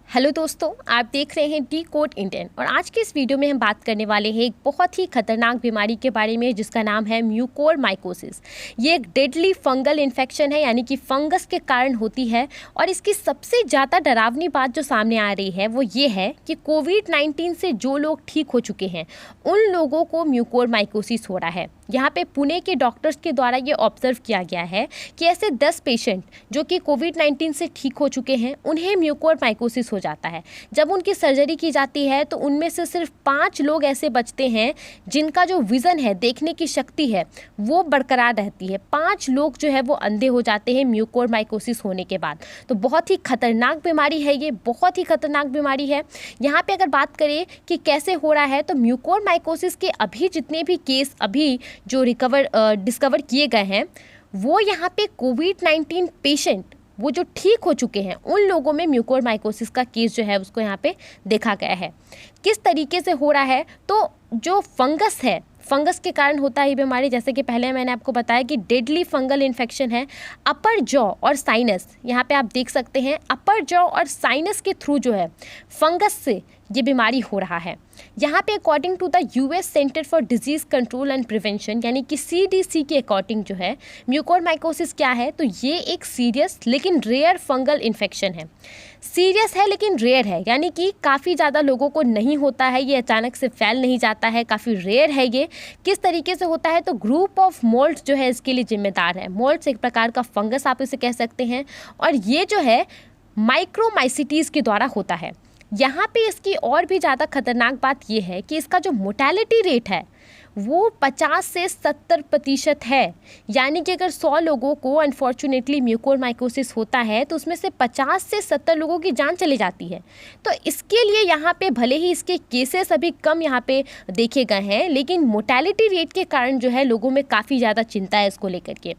Hello दोस्तों, आप देख रहे हैं डी कोड इंडियन और आज के इस वीडियो में हम बात करने वाले हैं एक बहुत ही खतरनाक बीमारी के बारे में जिसका नाम है म्यूकोरमाइकोसिस। ये एक डेडली फंगल इन्फेक्शन है, यानी कि फंगस के कारण होती है। और इसकी सबसे ज़्यादा डरावनी बात जो सामने आ रही है वो ये है कि कोविड-19 से जो लोग ठीक हो चुके हैं उन लोगों को म्यूकोरमाइकोसिस हो रहा है। यहाँ पे पुणे के डॉक्टर्स के द्वारा ये ऑब्जर्व किया गया है कि ऐसे 10 पेशेंट जो कि कोविड-19 से ठीक हो चुके हैं उन्हें म्यूकोरमाइकोसिस हो जाता है। जब उनकी सर्जरी की जाती है तो उनमें से सिर्फ 5 लोग ऐसे बचते हैं जिनका जो विज़न है, देखने की शक्ति है, वो बरकरार रहती है। 5 लोग जो है वो अंधे हो जाते हैं म्यूकोरमाइकोसिस होने के बाद। तो बहुत ही खतरनाक बीमारी है ये, बहुत ही खतरनाक बीमारी है। यहाँ पे अगर बात करें कि कैसे हो रहा है तो म्यूकोरमाइकोसिस के अभी जितने भी केस अभी जो डिस्कवर किए गए हैं वो यहाँ पे कोविड-19 पेशेंट वो जो ठीक हो चुके हैं उन लोगों में म्यूकोरमाइकोसिस का केस जो है उसको यहाँ पे देखा गया है। किस तरीके से हो रहा है तो जो फंगस है, फंगस के कारण होता है ये बीमारी। जैसे कि पहले मैंने आपको बताया कि डेडली फंगल इन्फेक्शन है। अपर जॉ और साइनस, यहाँ पे आप देख सकते हैं अपर जॉ और साइनस के थ्रू जो है फंगस से ये बीमारी हो रहा है। यहाँ पे according to the US centre for disease control and prevention यानी कि सीडीसी के अकॉर्डिंग जो है म्यूकोरमाइकोसिस क्या है तो ये एक सीरियस लेकिन रेयर फंगल इन्फेक्शन है। सीरियस है लेकिन रेयर है, यानी कि काफ़ी ज़्यादा लोगों को नहीं होता है, ये अचानक से फैल नहीं जाता है, काफ़ी रेयर है ये। किस तरीके से होता है तो ग्रुप ऑफ मोल्ड्स जो है इसके लिए जिम्मेदार है। मोल्ड्स एक प्रकार का फंगस आप इसे कह सकते हैं और ये जो है माइक्रोमाइसिटीज़ के द्वारा होता है। यहाँ पे इसकी और भी ज़्यादा खतरनाक बात यह है कि इसका जो मोर्टेलिटी रेट है वो 50 से 70% है। यानी कि अगर 100 लोगों को अनफॉर्चुनेटली म्यूकोरमाइकोसिस होता है तो उसमें से 50 से 70 लोगों की जान चली जाती है। तो इसके लिए यहाँ पे भले ही इसके केसेस अभी कम यहाँ पे देखे गए हैं लेकिन मोर्टेलिटी रेट के कारण जो है लोगों में काफ़ी ज़्यादा चिंता है इसको लेकर के।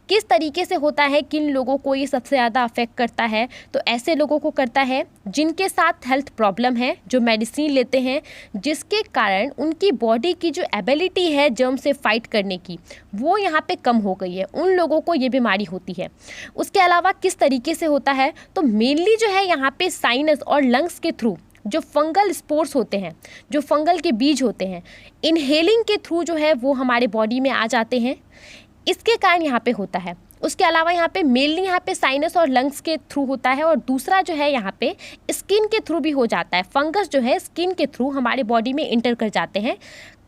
किस तरीके से होता है, किन लोगों को ये सबसे ज़्यादा अफेक्ट करता है तो ऐसे लोगों को करता है जिनके साथ हेल्थ प्रॉब्लम है, जो मेडिसिन लेते हैं जिसके कारण उनकी बॉडी की जो एबिलिटी है जर्म से फाइट करने की वो यहाँ पे कम हो गई है, उन लोगों को ये बीमारी होती है। उसके अलावा किस तरीके से होता है तो मेनली जो है यहाँ पे साइनस और लंग्स के थ्रू जो फंगल स्पोर्स होते हैं, जो फंगल के बीज होते हैं, इनहेलिंग के थ्रू जो है वो हमारे बॉडी में आ जाते हैं, इसके कारण यहाँ पे होता है। उसके अलावा यहाँ पे मेनली यहाँ पे साइनस और लंग्स के थ्रू होता है और दूसरा जो है यहाँ पे स्किन के थ्रू भी हो जाता है। फंगस जो है स्किन के थ्रू हमारे बॉडी में इंटर कर जाते हैं।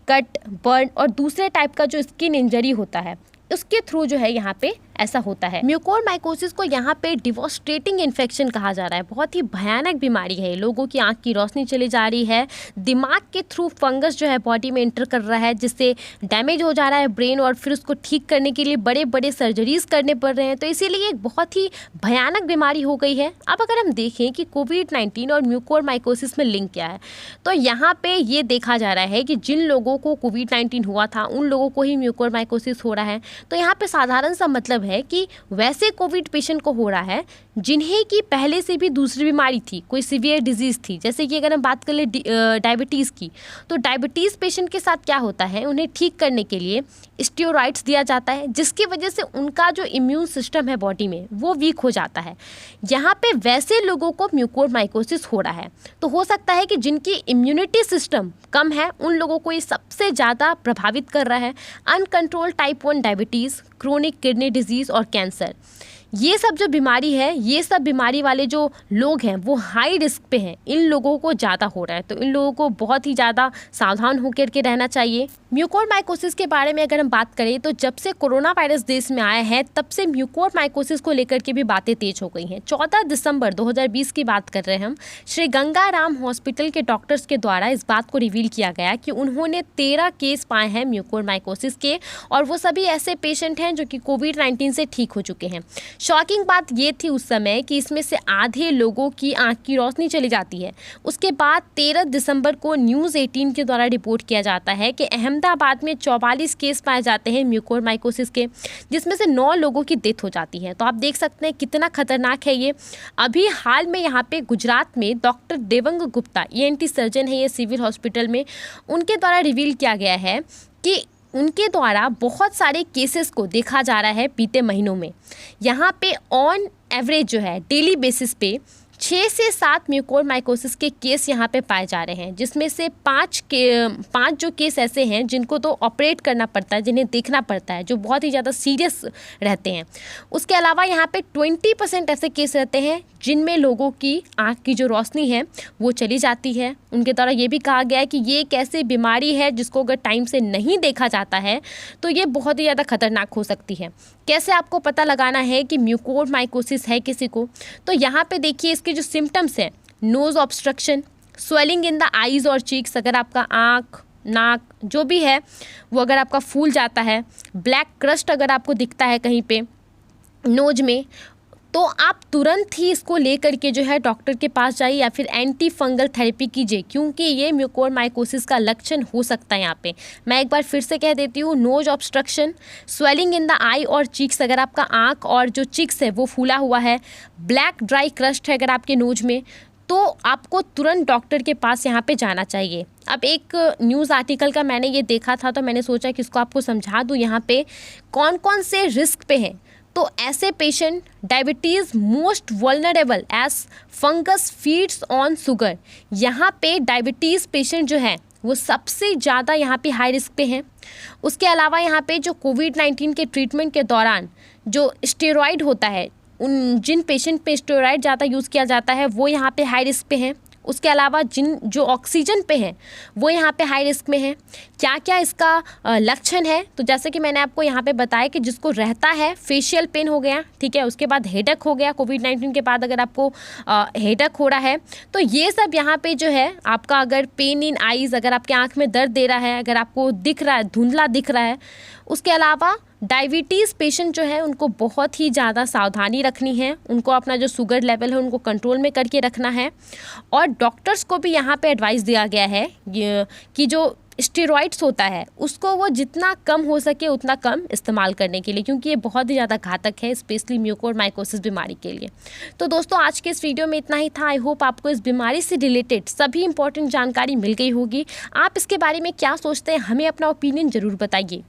कट, बर्न और दूसरे टाइप का जो स्किन इंजरी होता है उसके थ्रू जो है यहाँ पे ऐसा होता है। म्यूकोरमाइकोसिस को यहाँ पे डिवोस्ट्रेटिंग इन्फेक्शन कहा जा रहा है। बहुत ही भयानक बीमारी है। लोगों की आंख की रोशनी चली जा रही है, दिमाग के थ्रू फंगस जो है बॉडी में इंटर कर रहा है जिससे डैमेज हो जा रहा है ब्रेन और फिर उसको ठीक करने के लिए बड़े बड़े सर्जरीज करने पड़ रहे हैं। तो इसीलिए एक बहुत ही भयानक बीमारी हो गई है। अब अगर हम देखें कि कोविड-19 और म्यूकोरमाइकोसिस में लिंक क्या है तो यहाँ पे ये देखा जा रहा है कि जिन लोगों को कोविड-19 हुआ था उन लोगों को ही म्यूकोरमाइकोसिस हो रहा है। तो यहाँ पे साधारण सा मतलब है कि वैसे कोविड पेशेंट को हो रहा है जिन्हें कि पहले से भी दूसरी बीमारी थी, कोई सीवियर डिजीज़ थी। जैसे कि अगर हम बात कर ले डायबिटीज़ की तो डायबिटीज़ पेशेंट के साथ क्या होता है, उन्हें ठीक करने के लिए स्टेरॉइड्स दिया जाता है जिसकी वजह से उनका जो इम्यून सिस्टम है बॉडी में वो वीक हो जाता है। यहाँ पे वैसे लोगों को म्यूकोरमाइकोसिस हो रहा है तो हो सकता है कि जिनकी इम्यूनिटी सिस्टम कम है उन लोगों को ये सबसे ज़्यादा प्रभावित कर रहा है। Uncontrol type 1 diabetes, chronic kidney disease और कैंसर, ये सब जो बीमारी है, ये सब बीमारी वाले जो लोग हैं वो हाई रिस्क पे हैं, इन लोगों को ज़्यादा हो रहा है। तो इन लोगों को बहुत ही ज़्यादा सावधान होकर के रहना चाहिए। म्यूकोरमाइकोसिस के बारे में अगर हम बात करें तो जब से कोरोना वायरस देश में आया है तब से म्यूकोरमाइकोसिस को लेकर के भी बातें तेज हो गई हैं। 14 दिसंबर 2020 की बात कर रहे हैं हम। श्री गंगाराम हॉस्पिटल के डॉक्टर्स के द्वारा इस बात को रिवील किया गया कि उन्होंने 13 केस पाए हैं म्यूकोरमाइकोसिस के और वो सभी ऐसे पेशेंट हैं जो कि कोविड-19 से ठीक हो चुके हैं। शॉकिंग बात ये थी उस समय कि इसमें से आधे लोगों की आंख की रोशनी चली जाती है। उसके बाद 13 दिसंबर को न्यूज़ 18 के द्वारा रिपोर्ट किया जाता है कि अहमदाबाद में 44 केस पाए जाते हैं म्यूकोरमाइकोसिस के, जिसमें से 9 लोगों की डेथ हो जाती है। तो आप देख सकते हैं कितना खतरनाक है ये। अभी हाल में यहाँ पे गुजरात में doctor Devang Gupta ENT surgeon है ये सिविल हॉस्पिटल में, उनके द्वारा रिवील किया गया है कि उनके द्वारा बहुत सारे केसेस को देखा जा रहा है बीते महीनों में। यहाँ पे ऑन एवरेज जो है डेली बेसिस पे 6 से 7 म्यूकोरमाइकोसिस के केस यहाँ पे पाए जा रहे हैं, जिसमें से 5 जो केस ऐसे हैं जिनको तो ऑपरेट करना पड़ता है, जिन्हें देखना पड़ता है, जो बहुत ही ज़्यादा सीरियस रहते हैं। उसके अलावा यहाँ पे 20% ऐसे केस रहते हैं जिनमें लोगों की आँख की जो रोशनी है वो चली जाती है। उनके द्वारा ये भी कहा गया है कि ये एक ऐसी बीमारी है जिसको अगर टाइम से नहीं देखा जाता है तो ये बहुत ही ज़्यादा खतरनाक हो सकती है। कैसे आपको पता लगाना है कि म्यूकोरमाइकोसिस है किसी को? तो यहाँ पे देखिए इसके जो सिम्टम्स हैं, nose obstruction, swelling in the eyes और चीक्स, अगर आपका आँख, नाक जो भी है वो अगर आपका फूल जाता है, ब्लैक क्रस्ट अगर आपको दिखता है कहीं पे नोज में, तो आप तुरंत ही इसको लेकर के जो है डॉक्टर के पास जाइए या फिर एंटी फंगल थेरेपी कीजिए, क्योंकि ये म्यूकोरमाइकोसिस का लक्षण हो सकता है। यहाँ पे मैं एक बार फिर से कह देती हूँ, nose obstruction, swelling in the eye और चीक्स, अगर आपका आँख और जो चीक्स है वो फूला हुआ है, ब्लैक ड्राई क्रस्ट है अगर आपके नोज में, तो आपको तुरंत डॉक्टर के पास यहाँ पे जाना चाहिए। अब एक न्यूज़ आर्टिकल का मैंने ये देखा था तो मैंने सोचा कि इसको आपको समझा दूँ यहाँ पे कौन कौन से रिस्क पे हैं। तो ऐसे patient, diabetes most vulnerable as fungus feeds on sugar, यहाँ पे डायबिटीज़ पेशेंट जो है वो सबसे ज़्यादा यहाँ पे हाई रिस्क पे हैं। उसके अलावा यहाँ पे जो कोविड-19 के ट्रीटमेंट के दौरान जो स्टेरॉइड होता है, उन जिन पेशेंट पे स्टेरॉइड ज़्यादा यूज़ किया जाता है वो यहाँ पे हाई रिस्क पे हैं। उसके अलावा जो ऑक्सीजन पे हैं वो यहाँ पे हाई रिस्क में है। क्या क्या इसका लक्षण है? तो जैसे कि मैंने आपको यहाँ पे बताया कि जिसको रहता है फेशियल पेन हो गया, ठीक है, उसके बाद हेडेक हो गया, कोविड-19 के बाद अगर आपको हेडेक हो रहा है तो ये सब यहाँ पे जो है आपका, अगर पेन इन आईज़, अगर आपके आँख में दर्द दे रहा है, अगर आपको दिख रहा है, धुंधला दिख रहा है। उसके अलावा डायबिटीज़ पेशेंट जो है उनको बहुत ही ज़्यादा सावधानी रखनी है, उनको अपना जो शुगर लेवल है उनको कंट्रोल में करके रखना है। और डॉक्टर्स को भी यहाँ पे एडवाइस दिया गया है कि जो स्टेरॉइड्स होता है उसको वो जितना कम हो सके उतना कम इस्तेमाल करने के लिए, क्योंकि ये बहुत ही ज़्यादा घातक है, स्पेशली म्यूकोरमाइकोसिस बीमारी के लिए। तो दोस्तों आज के इस वीडियो में इतना ही था। आई होप आपको इस बीमारी से रिलेटेड सभी इंपॉर्टेंट जानकारी मिल गई होगी। आप इसके बारे में क्या सोचते हैं, हमें अपना ओपिनियन ज़रूर बताइए।